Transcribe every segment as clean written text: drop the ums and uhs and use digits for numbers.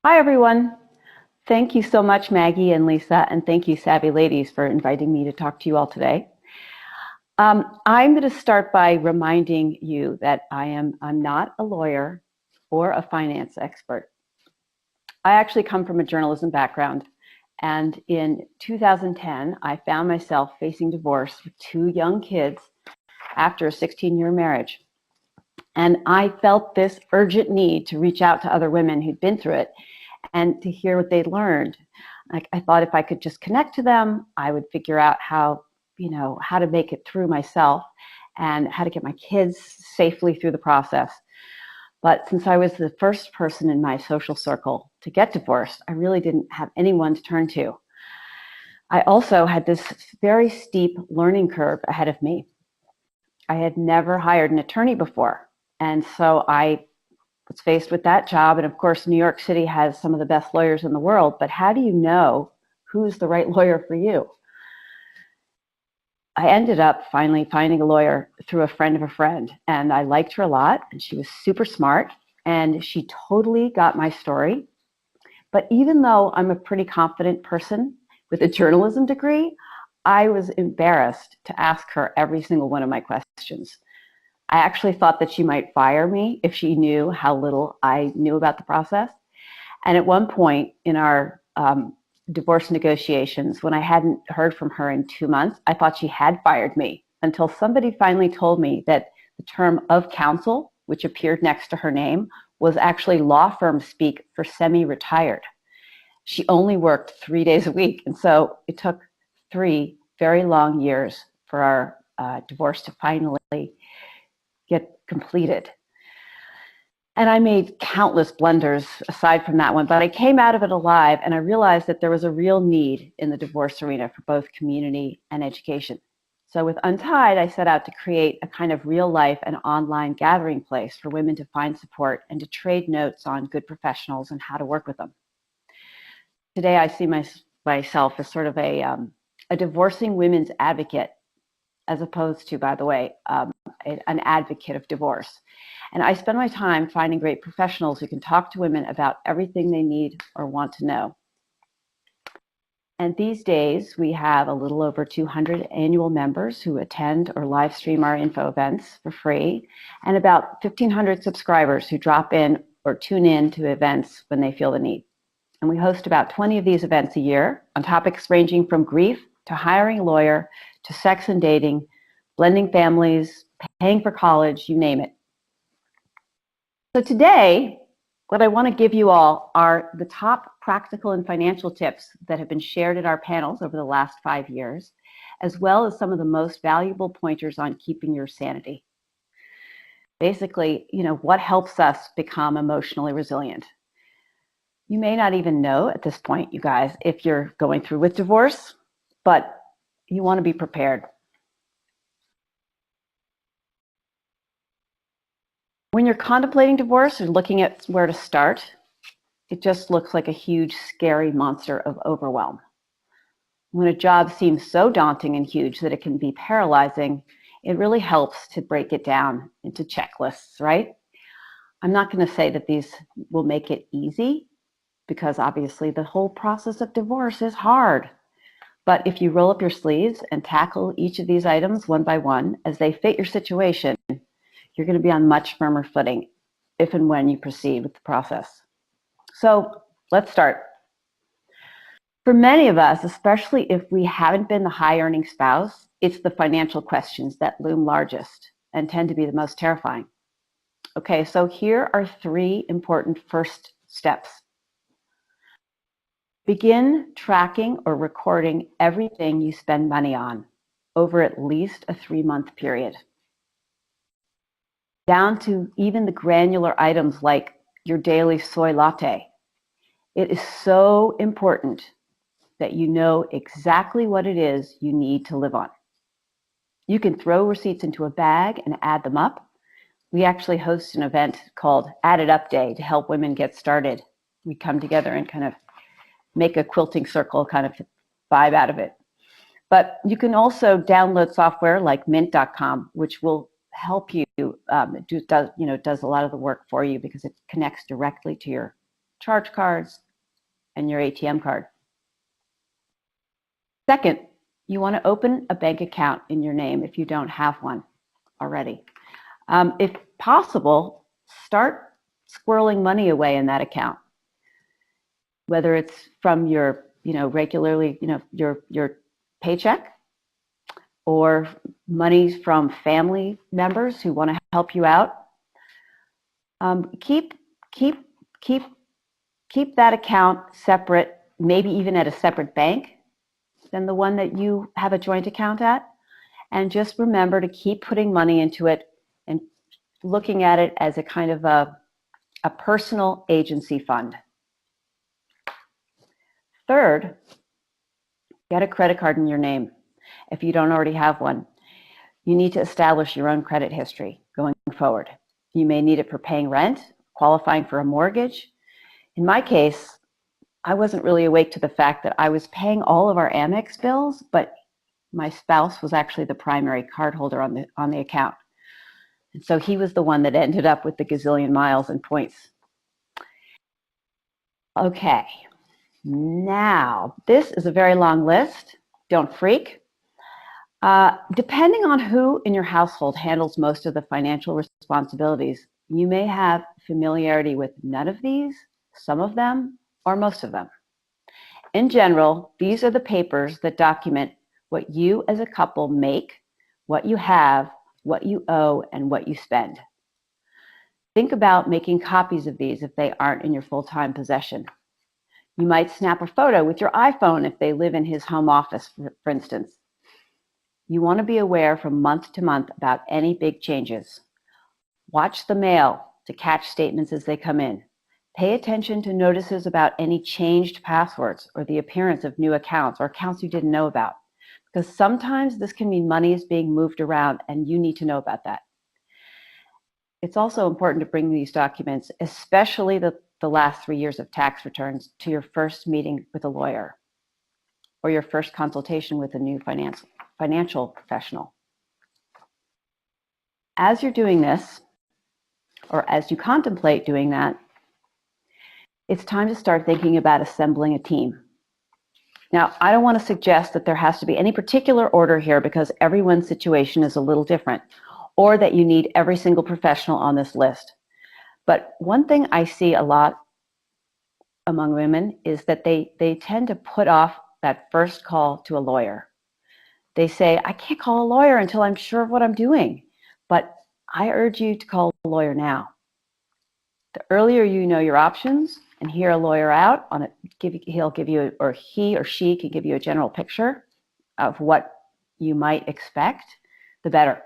Hi, everyone. Thank you so much, Maggie and Lisa, and thank you, Savvy Ladies, for inviting me to talk to you all today. I'm going to start by reminding you that I'm not a lawyer or a finance expert. I actually come from a journalism background, and in 2010, I found myself facing divorce with two young kids after a 16-year marriage. And I felt this urgent need to reach out to other women who'd been through it and to hear what they'd learned. I thought if I could just connect to them, I would figure out how to make it through myself and how to get my kids safely through the process. But since I was the first person in my social circle to get divorced, I really didn't have anyone to turn to. I also had this very steep learning curve ahead of me. I had never hired an attorney before, and so I was faced with that job. And of course, New York City has some of the best lawyers in the world, but how do you know who's the right lawyer for you? I ended up finally finding a lawyer through a friend of a friend, and I liked her a lot, and she was super smart, and she totally got my story. But even though I'm a pretty confident person with a journalism degree, I was embarrassed to ask her every single one of my questions. I actually thought that she might fire me if she knew how little I knew about the process. And at one point in our divorce negotiations, when I hadn't heard from her in 2 months, I thought she had fired me until somebody finally told me that the term of counsel, which appeared next to her name, was actually law firm speak for semi-retired. She only worked 3 days a week. And so it took 3 very long years for our divorce to finally get completed. And I made countless blunders aside from that one, but I came out of it alive, and I realized that there was a real need in the divorce arena for both community and education. So with Untied, I set out to create a kind of real life and online gathering place for women to find support and to trade notes on good professionals and how to work with them. Today, I see myself as sort of a divorcing women's advocate, as opposed to, by the way, an advocate of divorce. And I spend my time finding great professionals who can talk to women about everything they need or want to know. And these days, we have a little over 200 annual members who attend or live stream our info events for free, and about 1,500 subscribers who drop in or tune in to events when they feel the need. And we host about 20 of these events a year on topics ranging from grief to hiring a lawyer to sex and dating, blending families, paying for college, you name it. So today, what I want to give you all are the top practical and financial tips that have been shared at our panels over the last 5 years, as well as some of the most valuable pointers on keeping your sanity. Basically, what helps us become emotionally resilient. You may not even know at this point, you guys, if you're going through with divorce, but you want to be prepared. When you're contemplating divorce or looking at where to start, it just looks like a huge, scary monster of overwhelm. When a job seems so daunting and huge that it can be paralyzing, it really helps to break it down into checklists, right? I'm not going to say that these will make it easy, because obviously the whole process of divorce is hard. But if you roll up your sleeves and tackle each of these items one by one as they fit your situation, you're going to be on much firmer footing if and when you proceed with the process. So let's start. For many of us, especially if we haven't been the high-earning spouse, it's the financial questions that loom largest and tend to be the most terrifying. Okay, so here are 3 important first steps. Begin tracking or recording everything you spend money on over at least a 3-month period, down to even the granular items like your daily soy latte. It is so important that you know exactly what it is you need to live on. You can throw receipts into a bag and add them up. We actually host an event called Add It Up Day to help women get started. We come together and kind of make a quilting circle kind of vibe out of it. But you can also download software like mint.com, which will help you, does a lot of the work for you because it connects directly to your charge cards, and your ATM card. Second, you want to open a bank account in your name if you don't have one already. If possible, start squirreling money away in that account, whether it's from your, regularly, your paycheck, or monies from family members who want to help you out. Keep that account separate, maybe even at a separate bank than the one that you have a joint account at. And just remember to keep putting money into it and looking at it as a kind of a personal agency fund. Third, get a credit card in your name if you don't already have one. You need to establish your own credit history going forward. You may need it for paying rent, qualifying for a mortgage. In my case, I wasn't really awake to the fact that I was paying all of our Amex bills, but my spouse was actually the primary cardholder on the account. And so he was the one that ended up with the gazillion miles and points. Okay, now this is a very long list. Don't freak. Depending on who in your household handles most of the financial responsibilities, you may have familiarity with none of these, some of them, or most of them. In general, these are the papers that document what you as a couple make, what you have, what you owe, and what you spend. Think about making copies of these if they aren't in your full-time possession. You might snap a photo with your iPhone if they live in his home office, for instance. You want to be aware from month to month about any big changes. Watch the mail to catch statements as they come in. Pay attention to notices about any changed passwords or the appearance of new accounts or accounts you didn't know about, because sometimes this can mean money is being moved around and you need to know about that. It's also important to bring these documents, especially the last 3 years of tax returns, to your first meeting with a lawyer or your first consultation with a new financial professional. As you're doing this, or as you contemplate doing that, it's time to start thinking about assembling a team. Now, I don't want to suggest that there has to be any particular order here because everyone's situation is a little different, or that you need every single professional on this list. But one thing I see a lot among women is that they tend to put off that first call to a lawyer. They say, I can't call a lawyer until I'm sure of what I'm doing. But I urge you to call a lawyer now. The earlier you know your options and hear a lawyer out on it, he'll give you, or he or she can give you a general picture of what you might expect, the better.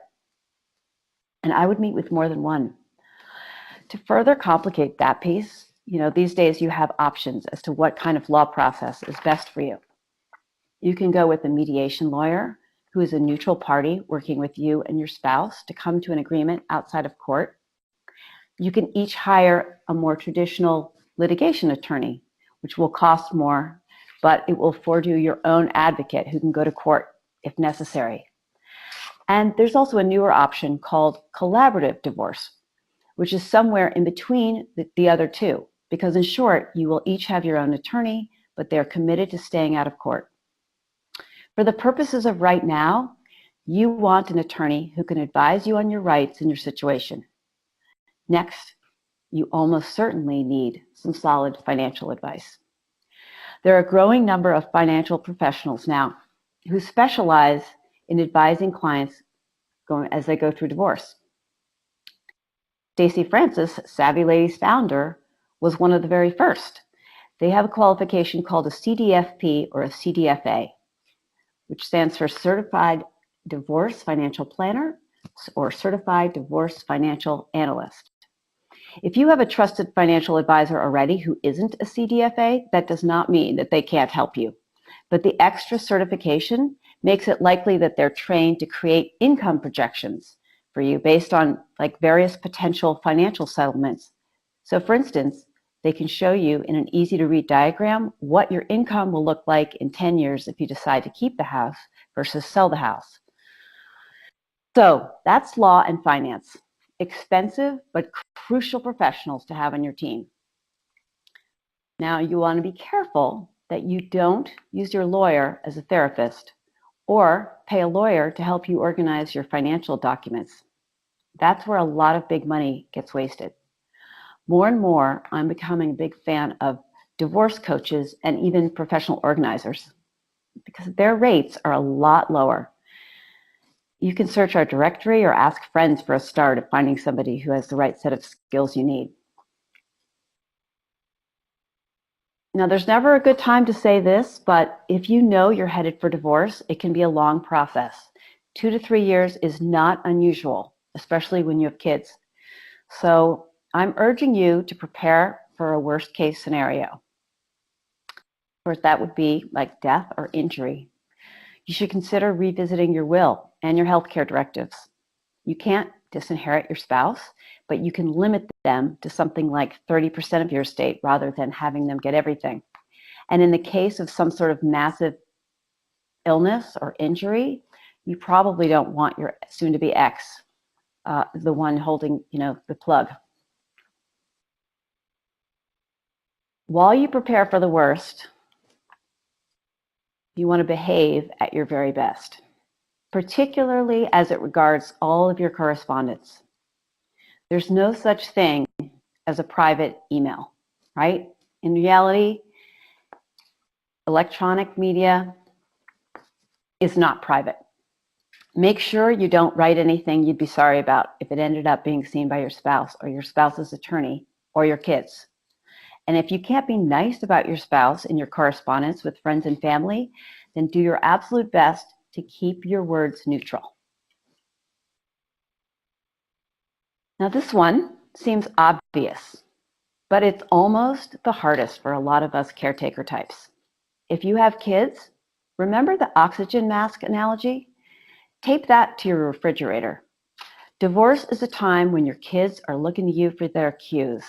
And I would meet with more than one. To further complicate that piece, these days you have options as to what kind of law process is best for you. You can go with a mediation lawyer who is a neutral party working with you and your spouse to come to an agreement outside of court. You can each hire a more traditional litigation attorney, which will cost more, but it will afford you your own advocate who can go to court if necessary. And there's also a newer option called collaborative divorce, which is somewhere in between the other two, because in short, you will each have your own attorney, but they're committed to staying out of court. For the purposes of right now, you want an attorney who can advise you on your rights and your situation. Next, you almost certainly need some solid financial advice. There are a growing number of financial professionals now who specialize in advising clients as they go through divorce. Stacey Francis, Savvy Ladies founder, was one of the very first. They have a qualification called a CDFP or a CDFA, which stands for Certified Divorce Financial Planner or Certified Divorce Financial Analyst. If you have a trusted financial advisor already who isn't a CDFA, that does not mean that they can't help you. But the extra certification makes it likely that they're trained to create income projections for you based on various potential financial settlements. So for instance, they can show you in an easy to read diagram what your income will look like in 10 years if you decide to keep the house versus sell the house. So that's law and finance. Expensive but crucial professionals to have on your team. Now, you want to be careful that you don't use your lawyer as a therapist or pay a lawyer to help you organize your financial documents. That's where a lot of big money gets wasted. More and more, I'm becoming a big fan of divorce coaches and even professional organizers because their rates are a lot lower. You can search our directory or ask friends for a start at finding somebody who has the right set of skills you need. Now, there's never a good time to say this, but if you know you're headed for divorce, it can be a long process. 2 to 3 years is not unusual, especially when you have kids. So I'm urging you to prepare for a worst case scenario. Of course, that would be like death or injury. You should consider revisiting your will and your healthcare directives. You can't disinherit your spouse, but you can limit them to something like 30% of your estate rather than having them get everything. And in the case of some sort of massive illness or injury, you probably don't want your soon-to-be ex, the one holding, the plug. While you prepare for the worst, you want to behave at your very best, particularly as it regards all of your correspondence. There's no such thing as a private email, right? In reality, electronic media is not private. Make sure you don't write anything you'd be sorry about if it ended up being seen by your spouse or your spouse's attorney or your kids. And if you can't be nice about your spouse in your correspondence with friends and family, then do your absolute best to keep your words neutral. Now, this one seems obvious, but it's almost the hardest for a lot of us caretaker types. If you have kids, remember the oxygen mask analogy? Tape that to your refrigerator. Divorce is a time when your kids are looking to you for their cues.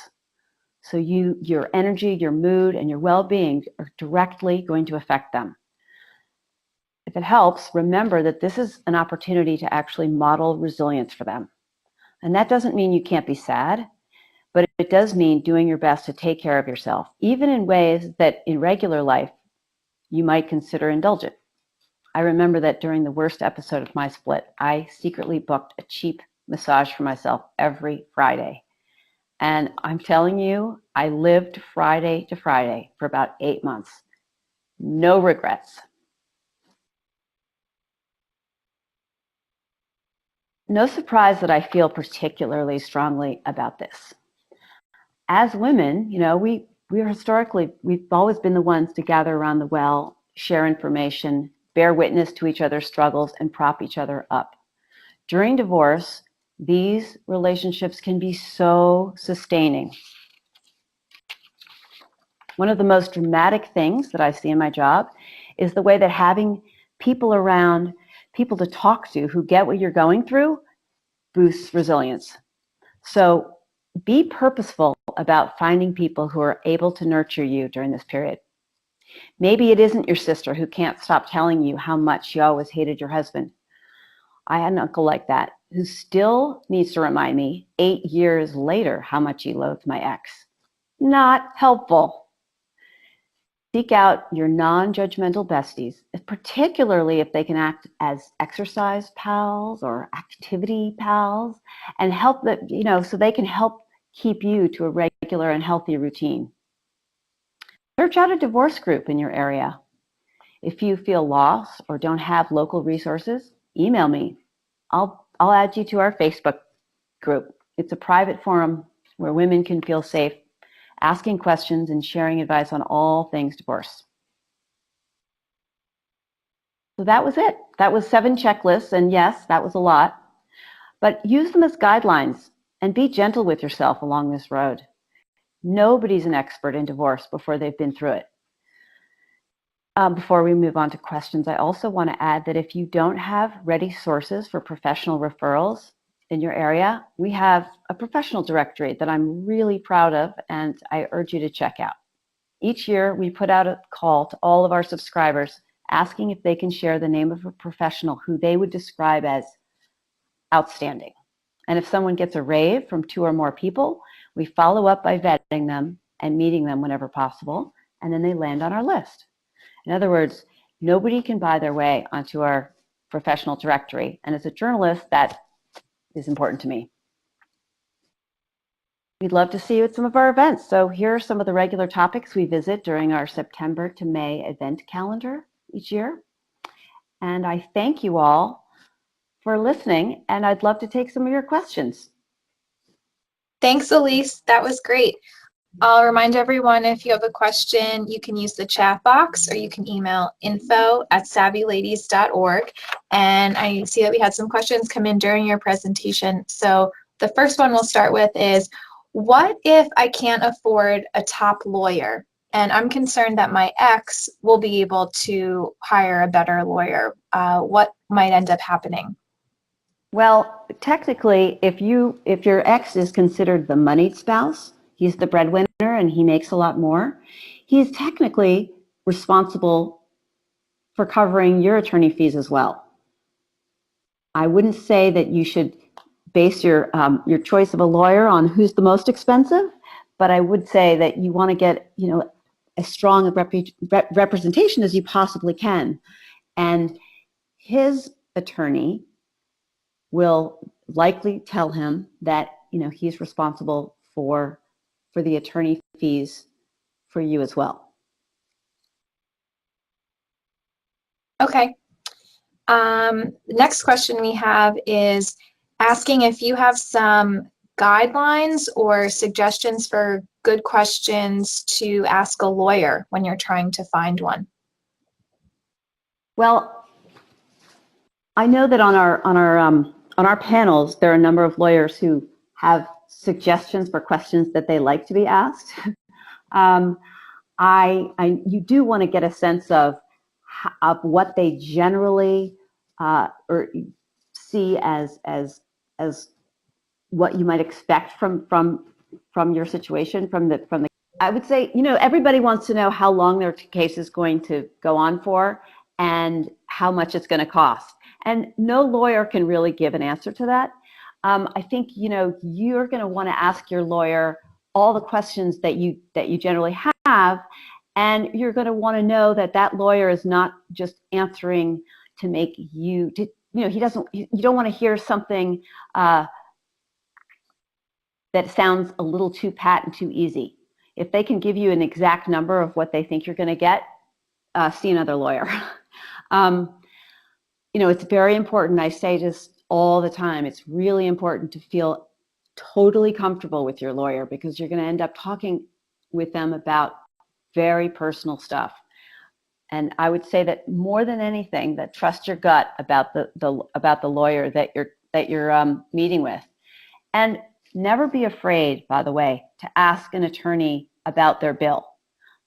So your energy, your mood, and your well-being are directly going to affect them. If it helps, remember that this is an opportunity to actually model resilience for them. And that doesn't mean you can't be sad, but it does mean doing your best to take care of yourself, even in ways that in regular life you might consider indulgent. I remember that during the worst episode of my split, I secretly booked a cheap massage for myself every Friday. And I'm telling you, I lived Friday to Friday for about 8 months. No regrets. No surprise that I feel particularly strongly about this. As women, we've always been the ones to gather around the well, share information, bear witness to each other's struggles, and prop each other up. During divorce, these relationships can be so sustaining. One of the most dramatic things that I see in my job is the way that having people around, people to talk to who get what you're going through, boosts resilience. So be purposeful about finding people who are able to nurture you during this period. Maybe it isn't your sister who can't stop telling you how much she always hated your husband. I had an uncle like that who still needs to remind me 8 years later how much he loathed my ex. Not helpful. Seek out your non-judgmental besties, particularly if they can act as exercise pals or activity pals, and help that, so they can help keep you to a regular and healthy routine. Search out a divorce group in your area. If you feel lost or don't have local resources, email me. I'll add you to our Facebook group. It's a private forum where women can feel safe asking questions and sharing advice on all things divorce. So that was it. That was 7 checklists, and yes, that was a lot. But use them as guidelines and be gentle with yourself along this road. Nobody's an expert in divorce before they've been through it. Before we move on to questions, I also want to add that if you don't have ready sources for professional referrals in your area, we have a professional directory that I'm really proud of, and I urge you to check out. Each year, we put out a call to all of our subscribers asking if they can share the name of a professional who they would describe as outstanding. And if someone gets a rave from 2 or more people, we follow up by vetting them and meeting them whenever possible, and then they land on our list. In other words, nobody can buy their way onto our professional directory, and as a journalist, that is important to me. We'd love to see you at some of our events. So here are some of the regular topics we visit during our September to May event calendar each year. And I thank you all for listening, and I'd love to take some of your questions. Thanks, Elise. That was great. I'll remind everyone, if you have a question, you can use the chat box or you can email info@savvyladies.org. And I see that we had some questions come in during your presentation. So the first one we'll start with is, what if I can't afford a top lawyer and I'm concerned that my ex will be able to hire a better lawyer? What might end up happening? Well, technically, if your ex is considered the moneyed spouse, he's the breadwinner and he makes a lot more, he's technically responsible for covering your attorney fees as well. I wouldn't say that you should base your choice of a lawyer on who's the most expensive, but I would say that you want to get as strong a representation as you possibly can, and his attorney will likely tell him that he's responsible for the attorney fees for you as well. Okay. The next question we have is asking if you have some guidelines or suggestions for good questions to ask a lawyer when you're trying to find one. Well, I know that on our panels there are a number of lawyers who have suggestions for questions that they like to be asked. You do want to get a sense of what they generally or see as what you might expect from your situation, from the. I would say, everybody wants to know how long their case is going to go on for and how much it's going to cost. And no lawyer can really give an answer to that. I think, you're going to want to ask your lawyer all the questions that you generally have, and you're going to want to know that lawyer is not just answering to make you, you don't want to hear something that sounds a little too pat and too easy. If they can give you an exact number of what they think you're going to get, see another lawyer. It's very important. I say this all the time. It's really important to feel totally comfortable with your lawyer, because you're going to end up talking with them about very personal stuff. And I would say that more than anything, that trust your gut about the lawyer that you're meeting with. And never be afraid, by the way, to ask an attorney about their bill.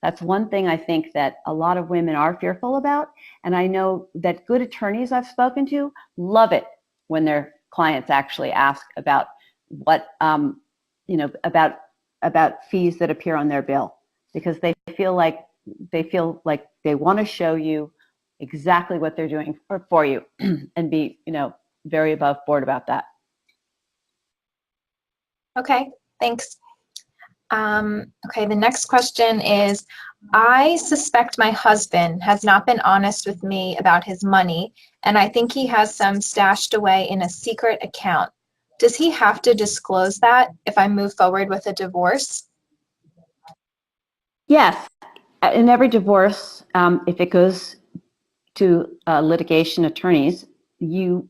That's one thing I think that a lot of women are fearful about. And I know that good attorneys I've spoken to love it when their clients actually ask about what, about fees that appear on their bill, because they feel like they want to show you exactly what they're doing for you and be, very above board about that. Okay, thanks. Okay, the next question is, I suspect my husband has not been honest with me about his money, and I think he has some stashed away in a secret account. Does he have to disclose that if I move forward with a divorce? Yes. In every divorce, if it goes to litigation attorneys, you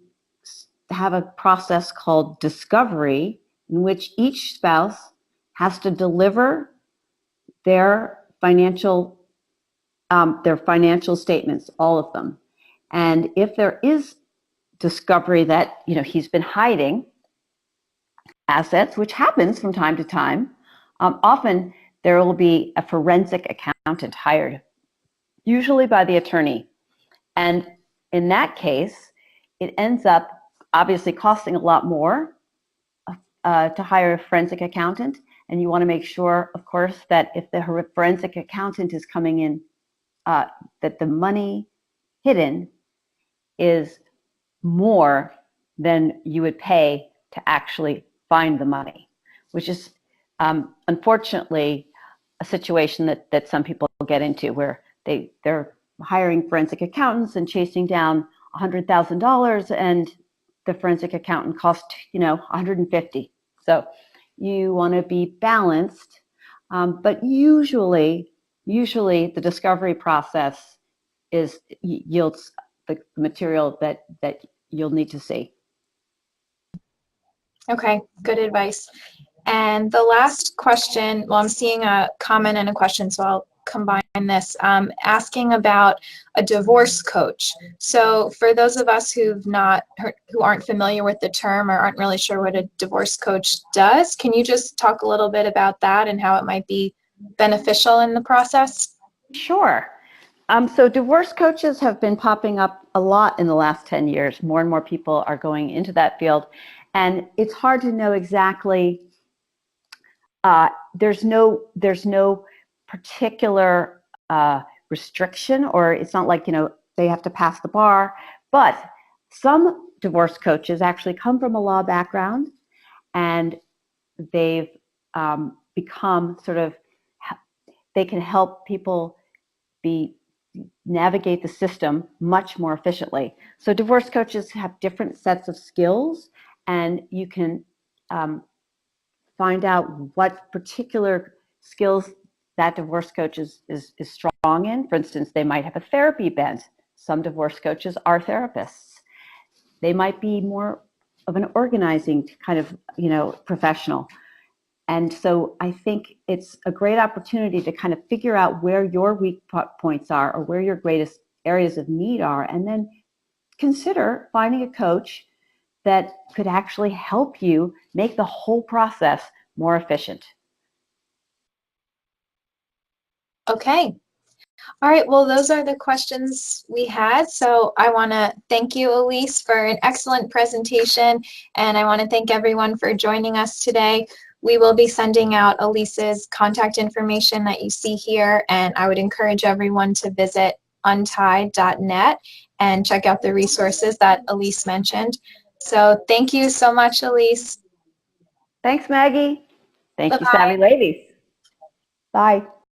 have a process called discovery, in which each spouse has to deliver their financial statements, all of them. And if there is discovery that he's been hiding assets, which happens from time to time, often there will be a forensic accountant hired, usually by the attorney. And in that case, it ends up obviously costing a lot more to hire a forensic accountant. And you want to make sure, of course, that if the forensic accountant is coming in, that the money hidden is more than you would pay to actually find the money, which is unfortunately a situation that some people get into where they're hiring forensic accountants and chasing down $100,000, and the forensic accountant cost, $150,000. So you want to be balanced, but usually the discovery process yields the material that you'll need to see. Okay, good advice. And the last question, well, I'm seeing a comment and a question, so I'll combine this, asking about a divorce coach. So for those of us who aren't familiar with the term or aren't really sure what a divorce coach does, can you just talk a little bit about that and how it might be beneficial in the process? Sure. So divorce coaches have been popping up a lot in the last 10 years. More and more people are going into that field. And it's hard to know exactly, there's no particular restriction, or it's not like, they have to pass the bar. But some divorce coaches actually come from a law background, and they've become they can help people navigate the system much more efficiently. So divorce coaches have different sets of skills, and you can find out what particular skills that divorce coach is strong in. For instance, they might have a therapy bent. Some divorce coaches are therapists. They might be more of an organizing kind of, professional. And so I think it's a great opportunity to kind of figure out where your weak points are, or where your greatest areas of need are, and then consider finding a coach that could actually help you make the whole process more efficient. Okay. All right, well, those are the questions we had. So I want to thank you, Elise, for an excellent presentation, and I want to thank everyone for joining us today. We will be sending out Elise's contact information that you see here, and I would encourage everyone to visit untied.net and check out the resources that Elise mentioned. So thank you so much, Elise. Thanks, Maggie. Thank Bye-bye. you, Savvy Ladies. Bye.